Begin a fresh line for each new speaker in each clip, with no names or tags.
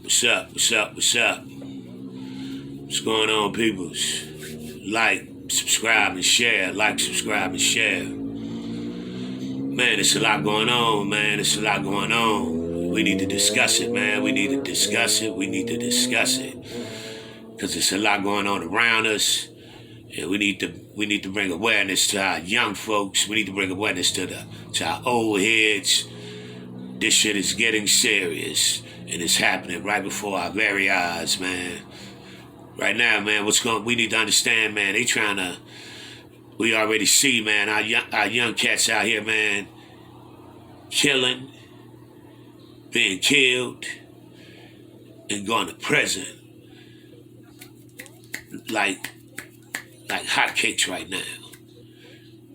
What's up? What's up? What's up? What's going on, peoples? Like, subscribe, and share. Like, subscribe, and share. Man, it's a lot going on, man. It's a lot going on. We need to discuss it, man. We need to discuss it. We need to discuss it. Because there's a lot going on around us. And we need to bring awareness to our young folks. We need to bring awareness to our old heads. This shit is getting serious. And it's happening right before our very eyes, man. Right now, man, we need to understand, man, we already see, man, our young cats out here, man, killing, being killed, and going to prison like hotcakes right now.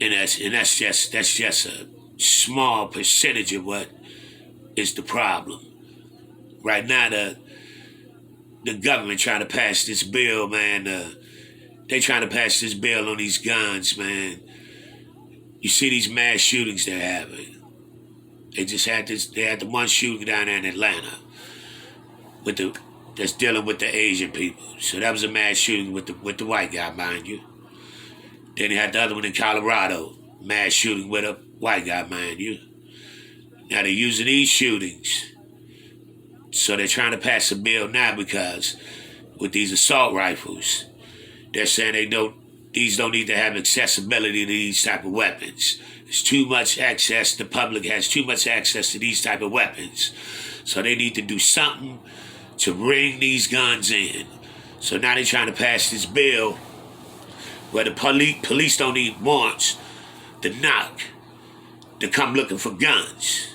And that's just a small percentage of what is the problem. Right now, the government trying to pass this bill, man. They trying to pass this bill on these guns, man. You see these mass shootings they're having. They had the one shooting down there in Atlanta that's dealing with the Asian people. So that was a mass shooting with the white guy, mind you. Then they had the other one in Colorado, mass shooting with a white guy, mind you. Now they're using these shootings. So they're trying to pass a bill now because with these assault rifles, they're saying these don't need to have accessibility to these type of weapons. There's too much access. The public has too much access to these type of weapons. So they need to do something to bring these guns in. So now they're trying to pass this bill where the police don't need warrants to knock, to come looking for guns.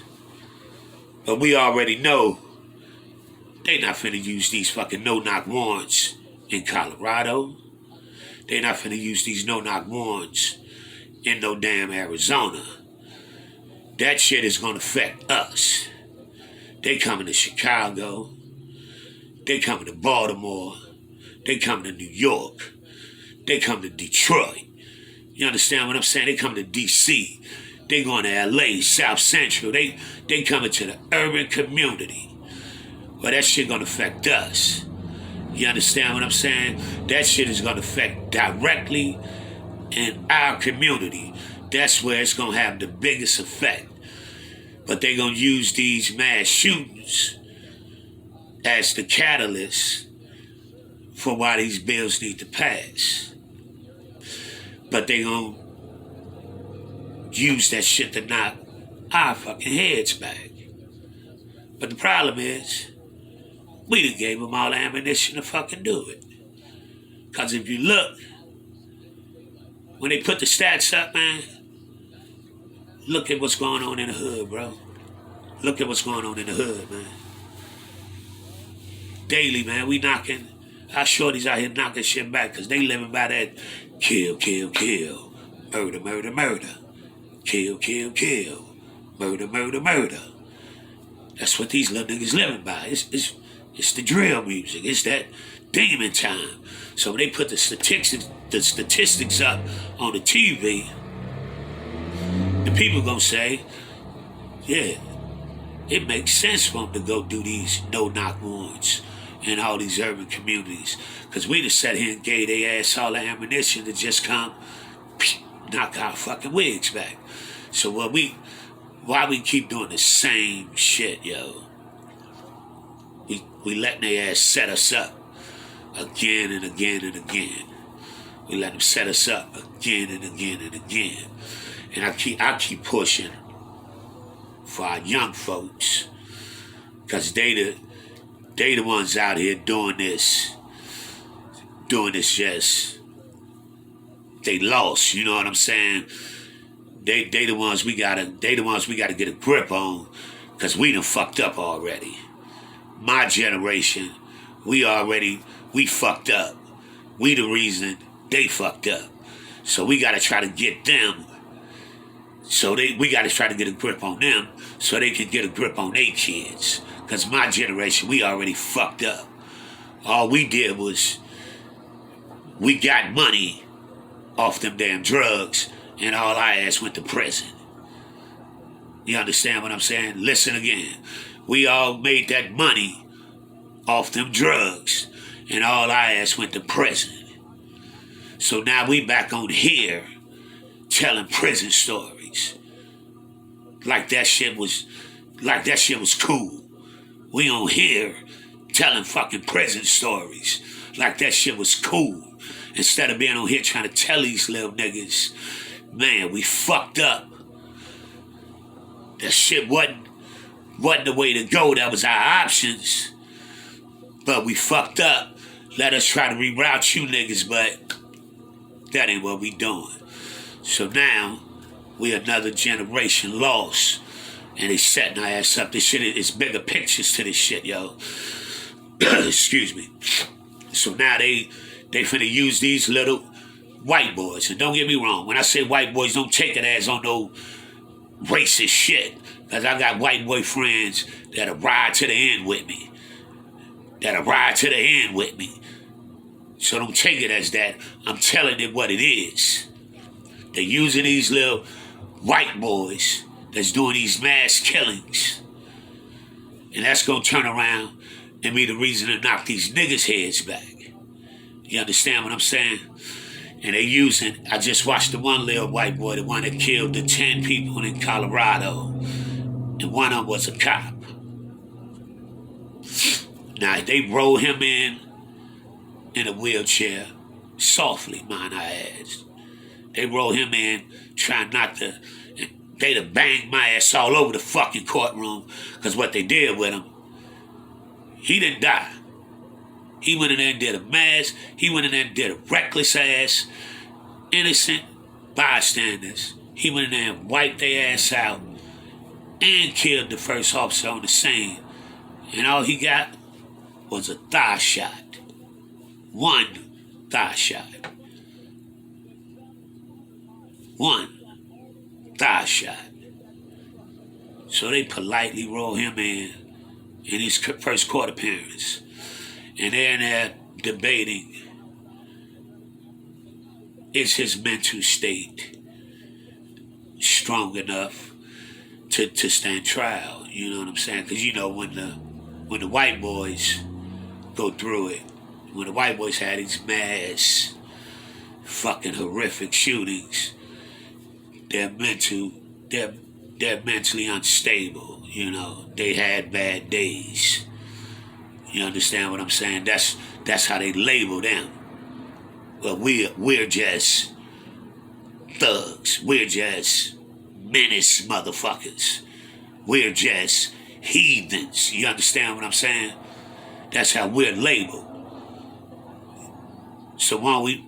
But we already know they not finna use these fucking no-knock warrants in Colorado. They not finna use these no-knock warrants in no damn Arizona. That shit is gonna affect us. They coming to Chicago. They coming to Baltimore. They coming to New York. They coming to Detroit. You understand what I'm saying? They coming to D.C. They going to L.A., South Central. They coming to the urban community. Well, that shit gonna affect us. You understand what I'm saying? That shit is gonna affect directly in our community. That's where it's gonna have the biggest effect. But they gonna use these mass shootings as the catalyst for why these bills need to pass. But they gonna use that shit to knock our fucking heads back. But the problem is, we done gave them all the ammunition to fucking do it. Because if you look, when they put the stats up, man, look at what's going on in the hood, bro. Look at what's going on in the hood, man. Daily, man, our shorties out here knocking shit back because they living by that kill, kill, kill, murder, murder, murder, kill, kill, kill, murder, murder, murder. That's what these little niggas living by. It's the drill music. It's that demon time. So when they put the statistics up on the TV, the people gonna say, yeah, it makes sense for them to go do these no-knock warrants in all these urban communities. Because we just sat here and gave their ass all the ammunition to just come knock our fucking wigs back. So why we keep doing the same shit, yo? We letting their ass set us up again and again and again. We let them set us up again and again and again. And I keep pushing for our young folks, because they the ones out here doing this just, they lost, you know what I'm saying? They the ones we gotta get a grip on, because we done fucked up already. My generation, we fucked up. We the reason they fucked up. So we gotta try to get them. We gotta try to get a grip on them so they can get a grip on their kids. Because my generation, we already fucked up. All we did was we got money off them damn drugs, and all our ass went to prison. You understand what I'm saying? Listen again. We all made that money off them drugs, and all our ass went to prison. So now we back on here telling prison stories like that shit was cool. We on here telling fucking prison stories like that shit was cool. Instead of being on here trying to tell these little niggas, man, we fucked up. That shit wasn't the way to go. That was our options. But we fucked up. Let us try to reroute you niggas, but that ain't what we doing. So now, we another generation lost. And they setting our ass up. This shit is bigger pictures to this shit, yo. Excuse me. So now they finna use these little white boys. And don't get me wrong, when I say white boys, don't take it as on no racist shit. Because I got white boy friends that'll ride to the end with me. So don't take it as that. I'm telling it what it is. They're using these little white boys that's doing these mass killings. And that's gonna turn around and be the reason to knock these niggas' heads back. You understand what I'm saying? And they using, I just watched the one little white boy, the one that killed the 10 people in Colorado. And one of them was a cop. Now, they roll him in a wheelchair, softly, mind I ask. They roll him in, trying not to, they'd have banged my ass all over the fucking courtroom, because what they did with him, he didn't die. He went in there and did a mass, he went in there and did a reckless ass, innocent bystanders. He went in there and wiped their ass out and killed the first officer on the scene. And all he got was a thigh shot. One thigh shot. So they politely roll him in his first court appearance. And they're in there debating, is his mental state strong enough to stand trial? You know what I'm saying? Because you know when the white boys go through it, when the white boys had these mass fucking horrific shootings, they're mentally unstable, you know. They had bad days. You understand what I'm saying? That's how they label them. Well, we're just thugs. We're just menace motherfuckers. We're just heathens. You understand what I'm saying? That's how we're labeled. So why we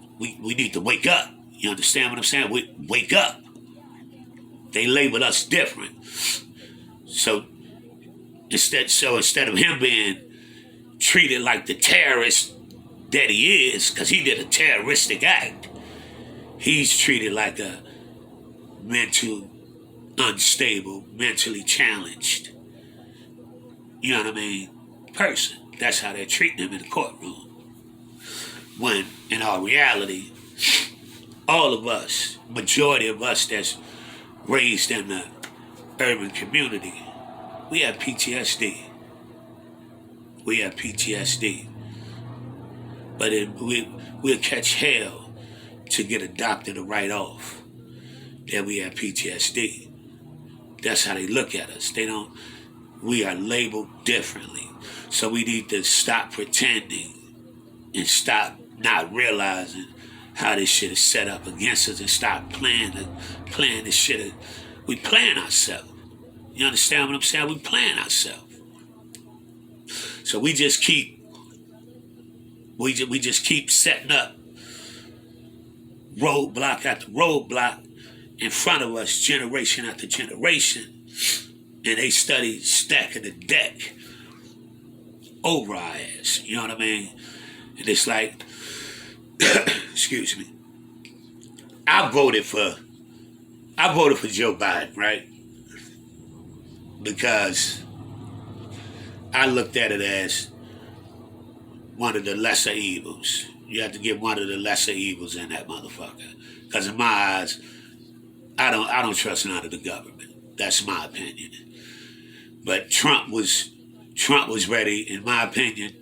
need to wake up. You understand what I'm saying? We wake up. They label us different. So instead of him being treated like the terrorist that he is, because he did a terroristic act, he's treated like a mentally challenged, you know what I mean, person. That's how they're treating him in the courtroom. When, in our reality, all of us, majority of us that's raised in the urban community, we have PTSD. But we'll catch hell to get a doctor to write off that we have PTSD. That's how they look at us. We are labeled differently. So we need to stop pretending and stop not realizing how this shit is set up against us and stop playing this shit. We playing ourselves. You understand what I'm saying? We playing ourselves. So we just keep setting up roadblock after roadblock in front of us, generation after generation, and they study stacking the deck over our ass. You know what I mean? And it's like, excuse me. I voted for Joe Biden, right? Because I looked at it as one of the lesser evils. You have to get one of the lesser evils in that motherfucker. Because in my eyes, I don't trust none of the government. That's my opinion. But Trump was Trump was ready, in my opinion,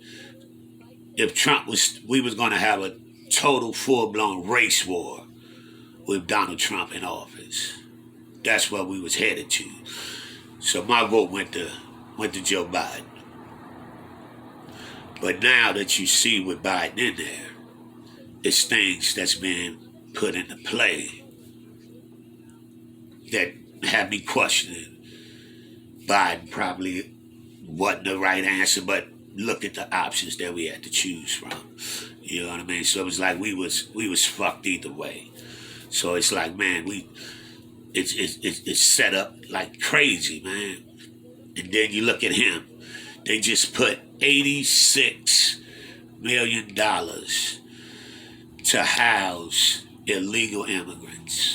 if Trump was, we was going to have a total full-blown race war with Donald Trump in office. That's what we was headed to. So my vote went to Joe Biden. But now that you see with Biden in there, it's things that's been put into play that have me questioning Biden probably wasn't the right answer, but look at the options that we had to choose from. You know what I mean? So it was like we was fucked either way. So it's like, man, it's set up like crazy, man. And then you look at him. They just put $86 million to house illegal immigrants.